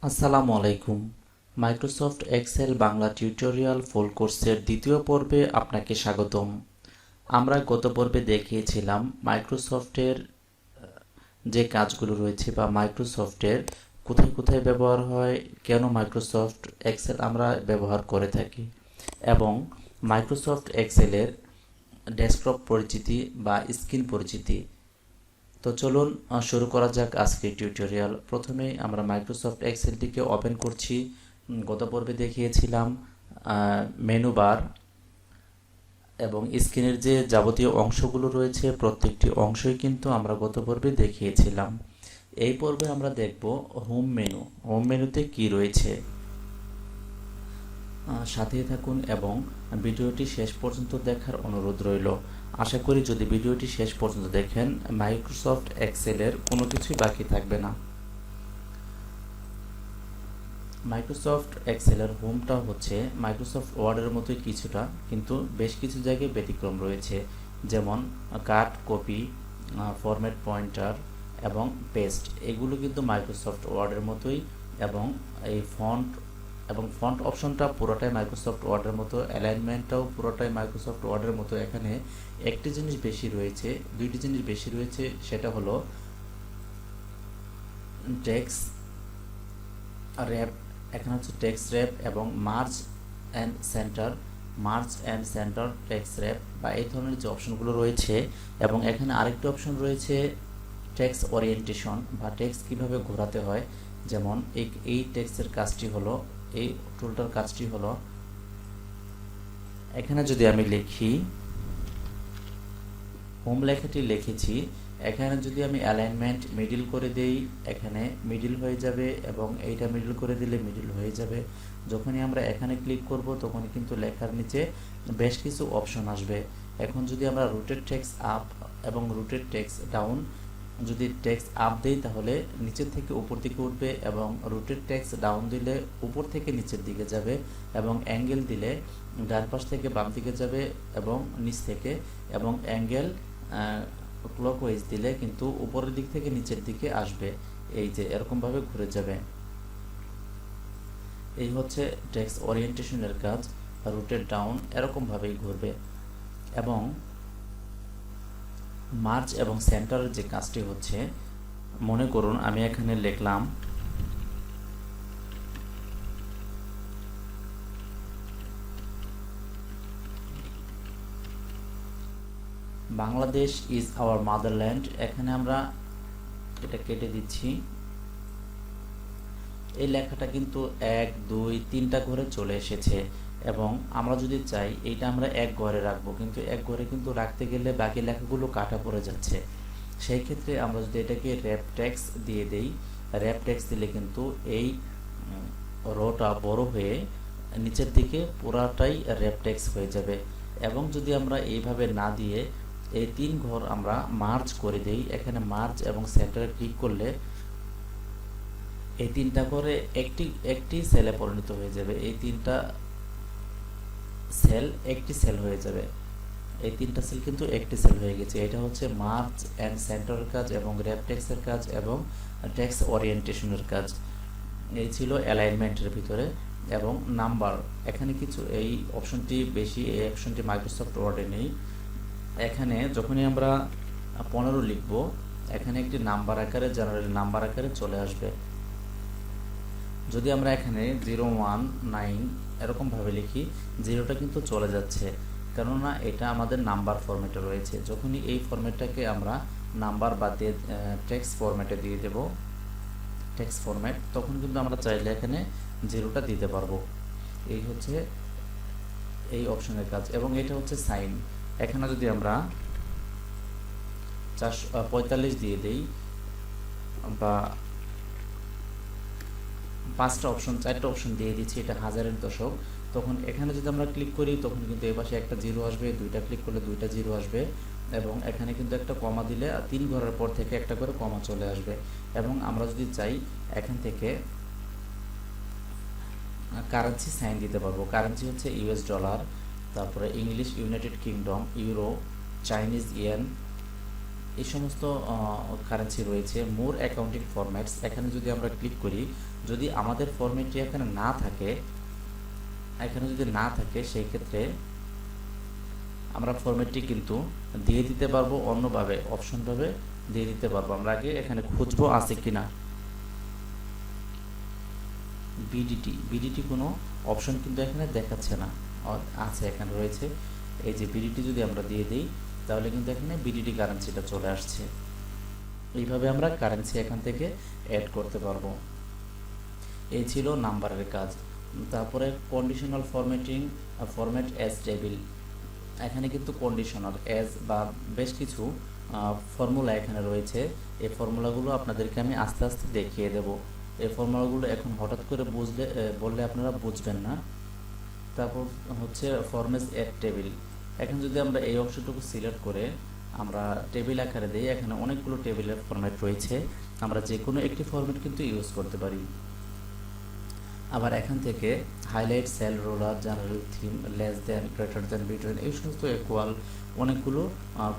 আসসালামু আলাইকুম। Microsoft Excel Bangla tutorial ফুল কোর্সের দ্বিতীয় পর্বে আপনাকে স্বাগতম। আমরা গত পর্বে দেখিয়েছিলাম মাইক্রোসফটের যে কাজগুলো রয়েছে বা মাইক্রোসফটের কোথায় কোথায় ব্যবহার হয়, কেন মাইক্রোসফট এক্সেল আমরা ব্যবহার করে থাকি এবং মাইক্রোসফট এক্সেলের ডেস্কটপ পরিচিতি বা স্ক্রিন পরিচিতি। তো চলুন শুরু করা যাক আজকের টিউটোরিয়াল। প্রথমেই আমরা মাইক্রোসফট এক্সেলটিকে ওপেন করছি। গত পর্বে দেখিয়েছিলাম মেনু বার এবং স্ক্রিনের যে যাবতীয় অংশগুলো রয়েছে প্রত্যেকটি অংশই কিন্তু আমরা গত পর্বে দেখিয়েছিলাম। এই পর্বে আমরা দেখব হোম মেনু। হোম মেনুতে কি রয়েছে, সাথেই থাকুন এবং ভিডিওটি শেষ পর্যন্ত দেখার অনুরোধ রইল। আশা করি যদি ভিডিওটি শেষ পর্যন্ত দেখেন মাইক্রোসফট এক্সেলের কোনো কিছুই বাকি থাকবে না। মাইক্রোসফট এক্সেলের হোমটা হচ্ছে মাইক্রোসফট ওয়ার্ডের মতোই কিছুটা, কিন্তু বেশ কিছু জায়গায় ব্যতিক্রম রয়েছে, যেমন কাট, কপি, ফরম্যাট পয়েন্টার এবং পেস্ট। এগুলো কিন্তু মাইক্রোসফট ওয়ার্ডের মতোই এবং এই ফন্ট অপশনটা পুরোটাই মাইক্রোসফট ওয়ার্ডের মতো, অ্যালাইনমেন্টটাও পুরোটাই মাইক্রোসফট ওয়ার্ডের মতো। এখানে একটি জিনিস বেশি রয়েছে, দুইটি জিনিস বেশি রয়েছে, সেটা হলো টেক্সট র্যাপ। এখানে হচ্ছে টেক্সট র্যাপ এবং merge and centre text rap বা এই ধরনের যে অপশনগুলো রয়েছে। এবং এখানে আরেকটি অপশন রয়েছে টেক্সট ওরিয়েন্টেশন বা টেক্সট কীভাবে ঘোরাতে হয়। যেমন এই টেক্সটের কাজটি হলো, এই টুলটার কাজটি হলো, এখানে যদি আমি লিখি হোম লেখাটি লিখেছি, এখানে যদি আমি অ্যালাইনমেন্ট মিডিল করে দেই এখানে মিডিল হয়ে যাবে এবং এইটা মিডিল করে দিলে মিডিল হয়ে যাবে। যখনই আমরা এখানে ক্লিক করব তখনই কিন্তু লেখার নিচে বেশ কিছু অপশন আসবে। এখন যদি আমরা রুটেড টেক্সট আপ এবং রুটেড টেক্সট ডাউন, যদি টেক্সট আপ দেই তাহলে নিচের থেকে উপর দিকে উঠবে এবং রুটেড টেক্সট ডাউন দিলে উপর থেকে নিচের দিকে যাবে এবং অ্যাঙ্গেল দিলে ডান পাশ থেকে বাম দিকে যাবে এবং নিচ থেকে, এবং অ্যাঙ্গেল ক্লকওয়াইজ দিলে কিন্তু উপরের দিক থেকে নিচের দিকে আসবে। এই যে এরকমভাবে ঘুরে যাবে। এই হচ্ছে টেক্সট ওরিয়েন্টেশনের কাজ। রুটেড ডাউন এরকমভাবেই ঘুরবে। এবং মার্জ এবং সেন্টারের যে কাজটি হচ্ছে, মনে করুন আমি এখানে লিখলাম বাংলাদেশ ইজ আওয়ার মাদারল্যান্ড। এখানে আমরা এটা কেটে দিচ্ছি। এই লেখাটা কিন্তু 1, 2, 3টা ঘরে চলে এসেছে এবং আমরা যদি চাই এইটা আমরা এক ঘরে রাখবো, কিন্তু এক ঘরে কিন্তু রাখতে গেলে বাকি লেখাগুলো কাটা পড়ে যাচ্ছে। সেই ক্ষেত্রে আমরা যদি এটাকে র্যাপ টেক্সট দিয়ে দেই, র্যাপ টেক্সট দিলে কিন্তু এই রোটা বড় হয়ে নিচের দিকে পুরাটাই র্যাপ টেক্সট হয়ে যাবে। এবং যদি আমরা এইভাবে না দিয়ে এই 3 ঘর আমরা মার্জ করে দেই, এখানে মার্জ এবং সেন্টারে ক্লিক করলে এই 3টা করে একটি সেলে পরিণত হয়ে যাবে। এই 3টা সেল একটি সেল হয়ে যাবে। এই 3টা সেল কিন্তু একটি সেল হয়ে গেছে। এটা হচ্ছে মার্জ অ্যান্ড সেন্টারের কাজ এবং র্যাপ টেক্সটের কাজ এবং টেক্সট ওরিয়েন্টেশনের কাজ। এই ছিল অ্যালাইনমেন্টের ভিতরে। এবং নাম্বার, এখানে কিছু এই অপশনটি বেশি, এই অপশনটি মাইক্রোসফট ওয়ার্ডে নেই। এখানে যখনই আমরা 15 লিখব, এখানে একটি নাম্বার আকারে, জেনারেল নাম্বার আকারে চলে আসবে। যদি আমরা এখানে 019 এরকমভাবে লিখি, 0টা কিন্তু চলে যাচ্ছে, কেননা এটা আমাদের নাম্বার ফরম্যাটে রয়েছে। যখনই এই ফরম্যাটটাকে আমরা নাম্বার বাদ দিয়ে টেক্সট ফরম্যাটে দিয়ে দেব, টেক্সট ফরম্যাট, তখন কিন্তু আমরা চাইলে এখানে 0টা দিতে পারবো। এই হচ্ছে এই অপশনের কাজ। এবং এটা হচ্ছে সাইন। এখানে যদি আমরা 445 দিয়ে দেই বা 4টা অপশন দিয়ে দিচ্ছি, এটা হাজারের দশক, তখন এখানে যদি আমরা ক্লিক করি তখন কিন্তু এই পাশে একটা 0 আসবে, 2টা ক্লিক করলে 2টা 0 আসবে এবং এখানে কিন্তু একটা কমা দিলে 3 ঘরের পর থেকে একটা করে কমা চলে আসবে। এবং আমরা যদি চাই এখান থেকে কারেন্সি সাইন দিতে পারবো। কারেন্সি হচ্ছে ইউএস ডলার, তারপরে English, United kingdom, euro, Chinese yen, এই সমস্ত কারেন্সি রয়েছে। মোর অ্যাকাউন্টিং ফরম্যাটস, এখানে যদি আমরা ক্লিক করি, যদি আমাদের ফরম্যাটটি এখানে না থাকে, সেই ক্ষেত্রে আমরা ফরম্যাটটি কিন্তু দিয়ে দিতে পারবো অন্যভাবে, অপশনভাবে দিয়ে দিতে পারবো। আমরা আগে এখানে খুঁজবো আছে কিনা। বিডিটি কোনো অপশন কিন্তু এখানে দেখাচ্ছে না, আছে, এখানে রয়েছে। এই যে বিডিটি যদি আমরা দিয়ে দিই, তাহলে কিন্তু এখানে বিডিটি কারেন্সিটা চলে আসছে। এইভাবে আমরা কারেন্সি এখান থেকে অ্যাড করতে পারবো। এই ছিল নাম্বারের কাজ। তারপরে conditional formatting, format as table. এখানে কিন্তু কন্ডিশনাল অ্যাজ বা বেশ কিছু ফর্মুলা এখানে রয়েছে। এই ফর্মুলাগুলো আপনাদেরকে আমি আস্তে আস্তে দেখিয়ে দেব। এই ফর্মুলাগুলো এখন হঠাৎ করে বললে আপনারা বুঝবেন না। তারপর হচ্ছে ফরম্যাট অ্যাড টেবিল। এখন যদি আমরা এই অংশটুকু সিলেক্ট করে আমরা টেবিল আকারে দিই, এখানে অনেকগুলো টেবিলের ফরম্যাট রয়েছে, আমরা যে কোনো একটি ফরম্যাট কিন্তু ইউজ করতে পারি। আবার এখান থেকে highlight, cell, rules, general, theme, less than, greater than, between, এই সমস্ত ইকুয়াল অনেকগুলো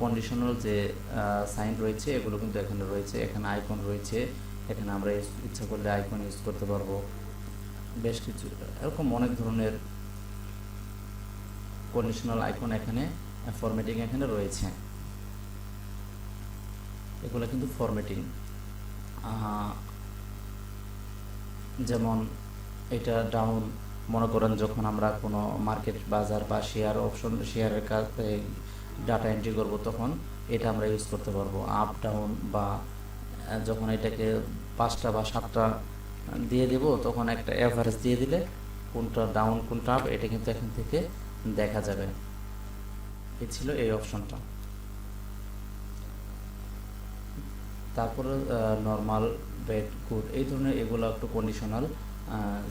কন্ডিশনাল যে সাইন রয়েছে এগুলো কিন্তু এখানে রয়েছে। এখানে আইকন রয়েছে, এখানে আমরা ইচ্ছা করলে আইকন ইউজ করতে পারবো। বেশ কিছু এরকম অনেক ধরনের কন্ডিশনাল আইকন এখানে ফরম্যাটিং এখানে রয়েছে। এগুলো কিন্তু ফরম্যাটিং, যেমন এটা ডাউন, মনে করেন যখন আমরা কোনো মার্কেট, বাজার বা শেয়ার অপশন, শেয়ারের কাছে ডাটা এন্ট্রি করব, তখন এটা আমরা ইউজ করতে পারবো। আপ ডাউন, বা যখন এটাকে 5টা বা 7টা দিয়ে দেব, তখন একটা অ্যাভারেজ দিয়ে দিলে কোনটা ডাউন কোনটা আপ এটা কিন্তু এখান থেকে দেখা যাবে। এই ছিল এই অপশনটা। তারপরে নর্মাল, বেড, গুড, এই ধরনের এগুলো একটু কন্ডিশনাল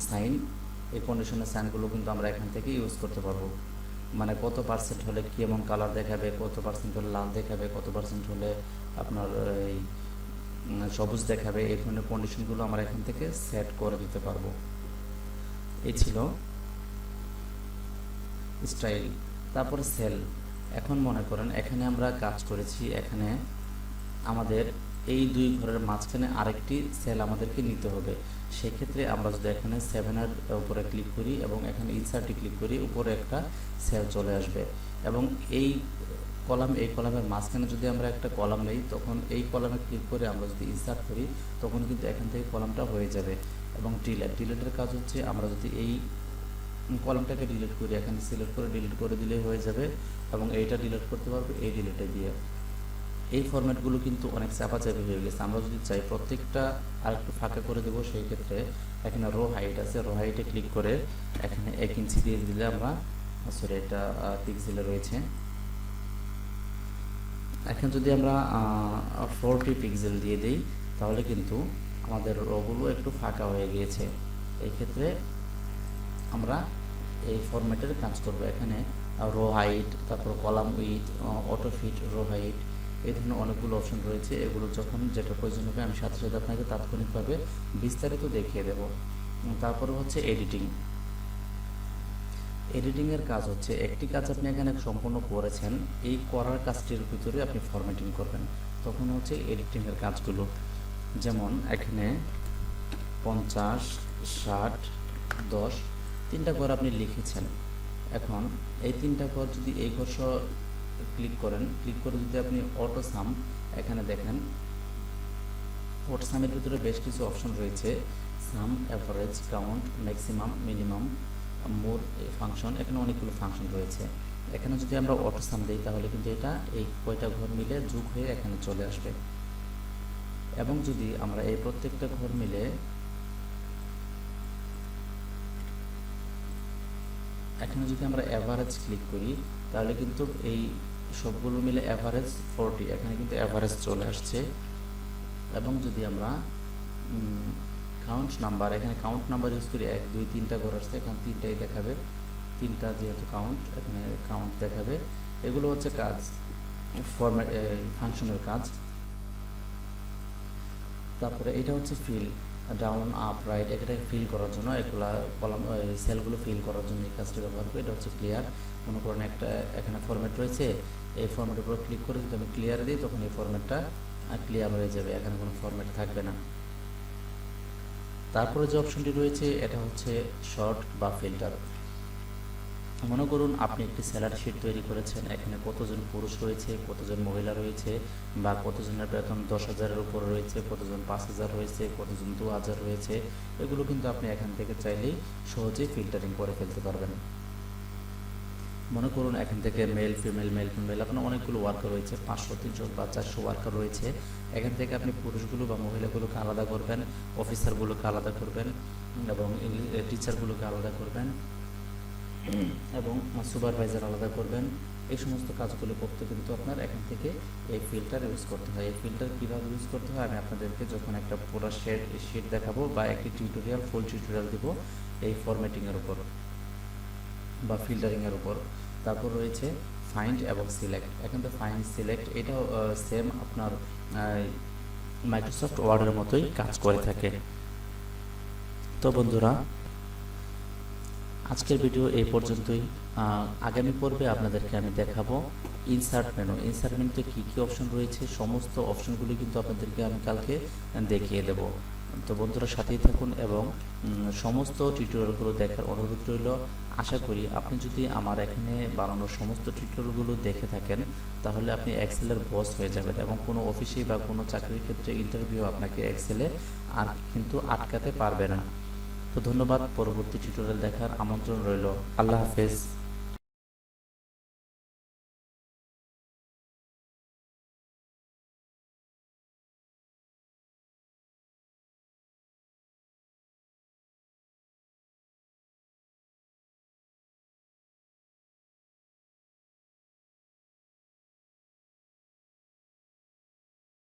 সাইন। এই কন্ডিশনাল সাইনগুলো কিন্তু আমরা এখান থেকে ইউজ করতে পারবো। মানে কত পার্সেন্ট হলে কেমন কালার দেখাবে, কত পার্সেন্ট হলে লাল দেখাবে, কত পার্সেন্ট হলে আপনার এই সবুজ দেখাবে, এই ধরনের কন্ডিশনগুলো আমরা এখান থেকে সেট করে দিতে পারবো। এই ছিল স্টাইল। তারপরে সেল। এখন মনে করেন এখানে আমরা কাজ করেছি, এখানে আমাদের এই দুই ঘরের মাঝখানে আরেকটি সেল আমাদেরকে নিতে হবে। সেক্ষেত্রে আমরা যদি এখানে 7-এর উপরে ক্লিক করি এবং এখানে ইনসার্টে ক্লিক করি, উপরে একটা সেল চলে আসবে। এবং এই কলামের মাঝখানে যদি আমরা একটা কলাম নেই, তখন এই কলামে ক্লিক করে আমরা যদি ইনসার্ট করি, তখন কিন্তু এখান থেকে কলামটা হয়ে যাবে। এবং ডিলেটের কাজ হচ্ছে, আমরা যদি এই কলামটাকে ডিলিট করি, এখানে সিলেক্ট করে ডিলিট করে দিলেই হয়ে যাবে। এবং এইটা ডিলিট করতে পারবো এই ডিলিটে দিয়ে। এই ফরম্যাটগুলো কিন্তু অনেক চাপাচাপি হয়ে গেছে। আমরা যদি চাই প্রত্যেকটা আরেকটু ফাঁকা করে দেবো, সেই ক্ষেত্রে এখানে রো হাইট আছে, রো হাইটে ক্লিক করে এখানে 1 ইঞ্চি দিয়ে দিলে আমরা, সরি এটা পিক্সেলে রয়েছে, এখন যদি আমরা 40 পিক্সেল দিয়ে দিই, তাহলে কিন্তু আমাদের রোগুলো একটু ফাঁকা হয়ে গিয়েছে। এই ক্ষেত্রে আমরা এই ফরম্যাটের কাজ করব। এখানে রো হাইট, তারপর column width, auto fit, row height, এই ধরনের অনেকগুলো অপশন রয়েছে। এগুলো যখন যেটা প্রয়োজন হবে আমি সাথে সাথে আপনাকে তাৎক্ষণিকভাবে বিস্তারিত দেখিয়ে দেব। তারপরে হচ্ছে এডিটিংয়ের কাজ হচ্ছে, একটি কাজ আপনি এখানে সম্পূর্ণ করেছেন, এই করার কাজটির ভিতরে আপনি ফরম্যাটিং করবেন, তখন হচ্ছে এডিটিংয়ের কাজগুলো। যেমন এখানে 50, 60, 10, 3টা ঘর আপনি লিখেছেন। এখন এই 3টা ঘর যদি এই ঘর সহ ক্লিক করে যদি আপনি অটো সাম, এখানে দেখেন অটো সামের ভিতরে বেশ কিছু অপশন রয়েছে, সাম, অ্যাভারেজ, কাউন্ট, ম্যাক্সিমাম, মিনিমাম, মোর ফাংশন, এখানে অনেকগুলো ফাংশন রয়েছে। এখানে যদি আমরা অটো সাম দিই, তাহলে কিন্তু এটা এই কয়টা ঘর মিলে যোগ হয়ে এখানে চলে আসবে। এবং যদি আমরা এই প্রত্যেকটা ঘর মিলে এখানে যদি আমরা অ্যাভারেজ ক্লিক করি, তাহলে কিন্তু এই সবগুলো মিলে অ্যাভারেজ 40, এখানে কিন্তু অ্যাভারেজ চলে আসছে। এবং যদি আমরা কাউন্ট নাম্বার, এখানে কাউন্ট নাম্বার ইউজ করি, 1, 2, 3টা ঘর আসছে, এখানে 3টাই দেখাবে, 3টা যেহেতু কাউন্ট, এখানে কাউন্ট দেখাবে। এগুলো হচ্ছে কাজ, ফাংশনের কাজ। তারপরে এটা হচ্ছে ফিল। ডাউন আপ রাইট এটাকে ফিল করার জন্য, এগুলা কলাম সেলগুলো ফিল করার জন্য এই কাজটি ব্যবহার করি। এটা হচ্ছে ক্লিয়ার। মনে করেন একটা এখানে ফরম্যাট রয়েছে, এই ফরম্যাটের উপর ক্লিক করে যদি আমি ক্লিয়ার দিই তখন এই ফরম্যাটটা ক্লিয়ার হয়ে যাবে, এখানে কোনো ফরম্যাট থাকবে না। তারপরে যে অপশনটি রয়েছে এটা হচ্ছে শর্ট বা ফিল্টার। মনে করুন আপনি একটি স্যালারি শিট তৈরি করেছেন, এখানে কতজন পুরুষ রয়েছে, কতজন মহিলা রয়েছে, বা কতজনের বেতন 10,000-এর উপর রয়েছে, কতজন 5,000 রয়েছে, কতজন 2,000 রয়েছে, এগুলো কিন্তু আপনি এখান থেকে চাইলেই সহজেই ফিল্টারিং করে ফেলতে পারবেন। মনে করুন এখান থেকে মেল ফিমেল আপনার অনেকগুলো ওয়ার্কার রয়েছে, 500 300 বা 400 ওয়ার্কার রয়েছে। এখান থেকে আপনি পুরুষগুলো বা মহিলাগুলোকে আলাদা করবেন, অফিসারগুলোকে আলাদা করবেন, এবং টিচারগুলোকে আলাদা করবেন, এবং সুপারভাইজার আলাদা করবেন। এই সমস্ত কাজগুলো করতে কিন্তু আপনার এখান থেকে এই ফিল্টার ইউজ করতে হয়। এই ফিল্টার কীভাবে ইউজ করতে হয় আমি আপনাদেরকে যখন একটা পুরো শিট দেখাবো বা একটি ফুল টিউটোরিয়াল দিব এই ফরম্যাটিংয়ের উপর বা ফিল্টারিংয়ের উপর। তারপর রয়েছে ফাইন্ড এবং সিলেক্ট। এখান থেকে ফাইন্ড সিলেক্ট এটাও সেম আপনার মাইক্রোসফট ওয়ার্ডের মতোই কাজ করে থাকে। তো বন্ধুরা, আজকের ভিডিও এই পর্যন্তই। আগামী পর্বে আপনাদেরকে আমি দেখাবো ইনসার্ট মেনু। ইনসার্ট মেনুতে কী কী অপশন রয়েছে, সমস্ত অপশনগুলি কিন্তু আপনাদেরকে আমি কালকে দেখিয়ে দেব। তো বন্ধুরা সাথেই থাকুন এবং সমস্ত টিউটোরিয়ালগুলো দেখার অনুরোধ রইল। আশা করি আপনি যদি আমার এখানে বানানোর সমস্ত টিউটোরিয়ালগুলো দেখে থাকেন তাহলে আপনি এক্সেলের বস হয়ে যাবেন, এবং কোনো অফিসে বা কোনো চাকরির ক্ষেত্রে ইন্টারভিউ আপনাকে এক্সেলে আর কিন্তু আটকাতে পারবে না। তো ধন্যবাদ, পরবর্তী টিউটোরিয়াল দেখার আমন্ত্রণ রইল। আল্লাহ হাফেজ।